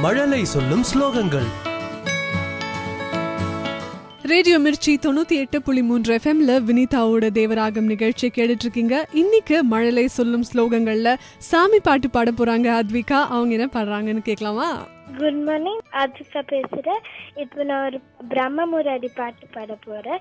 மழலை சொல்லும் ஸ்லோகங்கள். ரேடியோ மிர்ச்சி 98.3 எஃப்எம்ல வினிதாவோட தேவராகம் நிகழ்ச்சி கேட்டுட்டு இருக்கீங்க. இன்னைக்கு மழலை சொல்லும் ஸ்லோகங்கள்ல சாமி பாட்டு பாட போறாங்க அத்விகா. அவங்க என்ன பாடுறாங்கன்னு கேட்கலாமா? குட் மார்னிங், அத்விகா பேசுறேன். இப்போ நான் ஒரு பிரம்ம முராரி பாட்டு பாட போறேன்.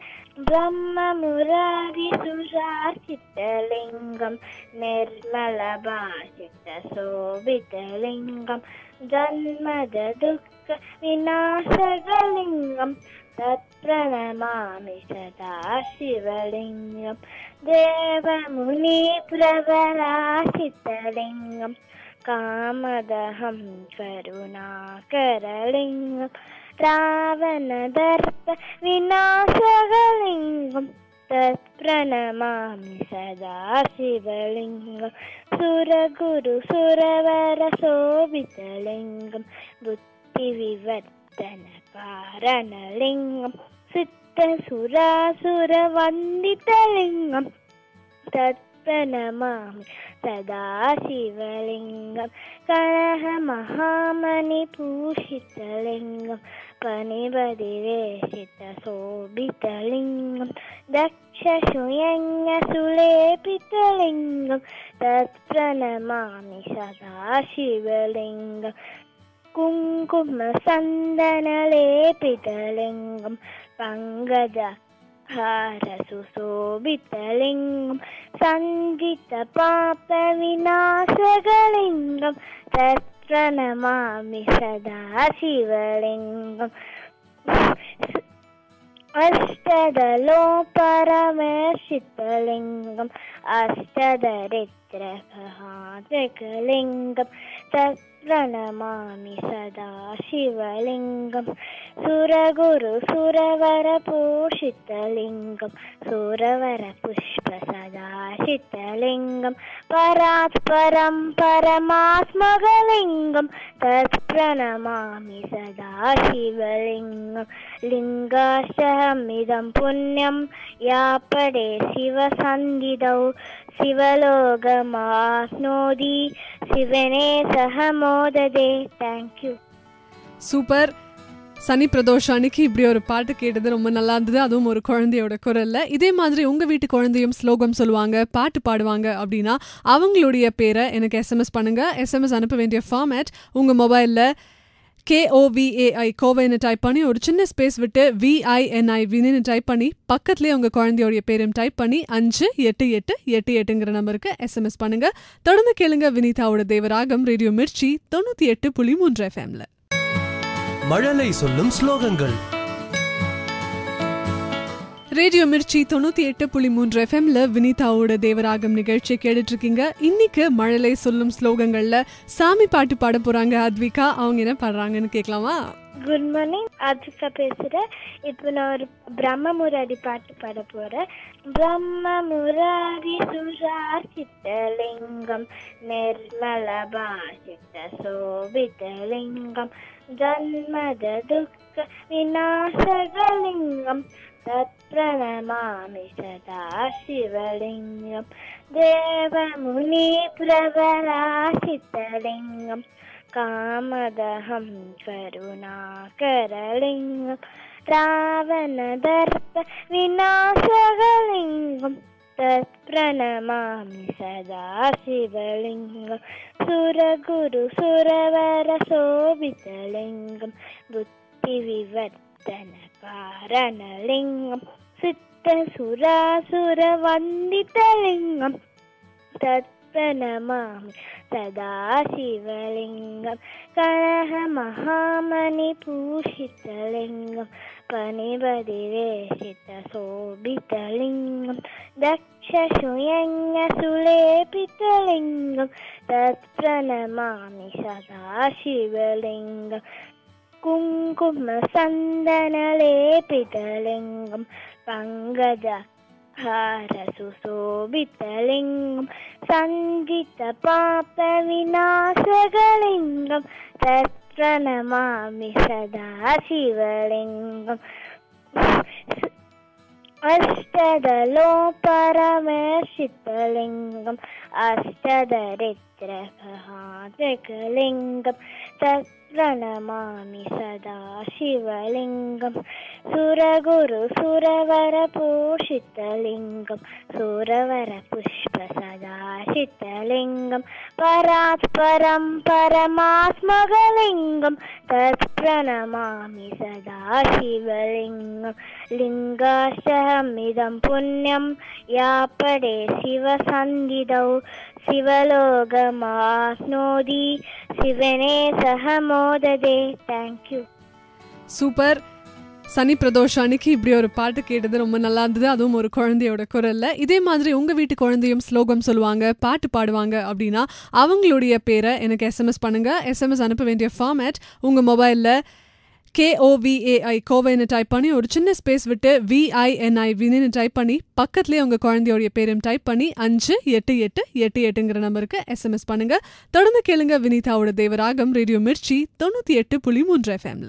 பிரம்ம முராரி சுராசித்தலிங்கம் நிர்மல பாசித்த சோபிதலிங்கம் ஜன்மத துக்க விநாசகலிங்கம் தத் பிரணமாமி சதா சிவலிங்கம் தேவமுனி பிரபராசித்தலிங்கம் காமதஹம் கருணாகரலிங்கம் ராவணதர்ப்ப விநாசகலிங்கம் தத் பிரணமாமி சதா சிவலிங்கம் சுரகுரு சுரவர சோபிதலிங்கம் புத்தி விவர்த்தன காரணலிங்கம் சித்த சுராசுர வந்திதலிங்கம் தத் பிரணமாமி சதா சிவலிங்கம் கனக மகாமணி பூஷிதலிங்கம் பணிபதி வேஷித சோபிதலிங்கம் தக்ஷ சுயங்க சுலேபிதலிங்கம் தத் பிரணமாமி சதா சிவலிங்கம் குங்கும சந்தன லேபிதலிங்கம் பங்கஜ ஹார சுசோபிதலிங்கம் சஞ்சித பாப விநாசகலிங்கம் தத் பிரணமாமி சதா சிவலிங்கம் அஷ்டதலோ பரமேஷிதலிங்கம் அஷ்டதரித்ரகலிங்கம் தத் பிரணமாமி சதா சிவலிங்கம் சுரகுரு சுரவர பூஷிதலிங்கம் சுரவர புஷ்ப சதாசிதலிங்கம் பராத் பரம் பரமாத்மகலிங்கம் தத் பிரணமாமி சதா சிவலிங்கம் லிங்காஷ்டமிதம் புண்ணியம் யாப்படே சிவசந்திதௌ சிவலோகமாப்னோதி சிவனே சஹமோததே. தேங்க்யூ. சூப்பர். சனி பிரதோஷம் அன்னைக்கு இப்படி ஒரு பாட்டு கேட்டது ரொம்ப நல்லா இருந்தது, அதுவும் ஒரு குழந்தையோட குரல்ல. இதே மாதிரி உங்க வீட்டு குழந்தையும் ஸ்லோகம் சொல்லுவாங்க, பாட்டு பாடுவாங்க அப்படின்னா அவங்களுடைய பேரை எனக்கு எஸ்எம்எஸ் பண்ணுங்க. எஸ்எம்எஸ் அனுப்ப வேண்டிய ஃபார்மேட் உங்க மொபைல்ல KOVAI கோவைன்னு டைப் பண்ணி ஒரு சின்ன ஸ்பேஸ் விட்டு VINI வினின்னு டைப் பண்ணி பக்கத்துலேயே உங்கள் குழந்தையோடைய பேரும் டைப் பண்ணி 588888ங்கிற நம்பருக்கு எஸ்எம்எஸ் பண்ணுங்க. தொடர்ந்து கேளுங்க வினிதாவோட தேவராகம் ரேடியோ மிர்ச்சி 98.3 எஃப்எம்ல. மழலை சொல்லும் ஸ்லோகங்கள். ரேடியோ மிர்ச்சி 98.3 எஃப்எம்ல வினிதாவோட தேவராகம் நிகழ்ச்சி கேட்டுட்டு இருக்கீங்க. இன்னைக்கு மழலை சொல்லும் ஸ்லோகங்கள்ல சாமி பாட்டு பாட போறாங்க அத்விகா. அவங்க என்ன பாடுறாங்கன்னு கேட்கலாமா? குட் மார்னிங், அத்விகா பேசுறேன். இப்போ நான் ஒரு பிரம்ம முராரி பாட்டு பாட போறேன். பிரம்ம முராரி சுராசித்தலிங்கம் நிர்மல பாசித்த சோபிதலிங்கம் ஜன்மத துக்க விநாசகலிங்கம் தத் பிரணமாமி சதா சிவலிங்கம் தேவமுனி பிரபராசித்தலிங்கம் காமதஹம் கருணாகரலிங்கம் ராவணதர்ப்ப விநாசகலிங்கம் தத் பிரணமாமி சதா சிவலிங்கம் சுரகுரு சுரவர சோபிதலிங்கம் புத்தி விவர்த்தன காரணலிங்கம் சித்த சுராசுர வந்திதலிங்கம் தத் பிரணமாமி சதா சிவலிங்கம் கனக மகாமணி பூஷிதலிங்கம் பணிபதி வேஷித சோபிதலிங்கம் தக்ஷ சுயங்க சுலேபிதலிங்கம் தத் பிரணமாமி சதா சிவலிங்கம் குங்கும சந்தன லேபிதலிங்கம் பங்கஜ ஹார சுசோபிதலிங்கம் சஞ்சித பாப விநாசகலிங்கம் தத் பிரணமாமி சதா சிவலிங்கம் அஷ்டதலோ பரமேஷிதலிங்கம் அஷ்டதரித்ரகலிங்கம் தத் प्रणमामि सदा शिवलिङ्गं सुरगुरुसुरवरपूषितलिङ्गं सुरवरपुष्पसदाशितलिङ्गं परात्परं परमात्मगलिङ्गं तत्प्रणमामि सदा शिवलिङ्गं लिङ्गाश्चहमिदं पुण्यं या पडे शिवसन्निधौ शिवलोकमाप्नोति शिवने सह मोददे. Thank you. சூப்பர். சனி பிரதோஷம் அன்னைக்கு இப்படி ஒரு பாட்டு கேட்டது ரொம்ப நல்லா இருந்தது, அதுவும் ஒரு குழந்தையோட குரல்ல. இதே மாதிரி உங்க வீட்டு குழந்தையும் ஸ்லோகம் சொல்லுவாங்க, பாட்டு பாடுவாங்க அப்படின்னா அவங்களுடைய பேரை எனக்கு எஸ்எம்எஸ் பண்ணுங்க. எஸ்எம்எஸ் அனுப்ப வேண்டிய ஃபார்மேட் உங்க மொபைல்ல KOVAI கோவைன்னு டைப் பண்ணி ஒரு சின்ன ஸ்பேஸ் விட்டு VINI வினின்னு டைப் பண்ணி பக்கத்துலேயே உங்கள் குழந்தையோடைய பேரும் டைப் பண்ணி 588888ங்கிற நம்பருக்கு எஸ்எம்எஸ் பண்ணுங்க. தொடர்ந்து கேளுங்க வினிதாவோட தேவராகம் ரேடியோ மிர்ச்சி 98.3 FM.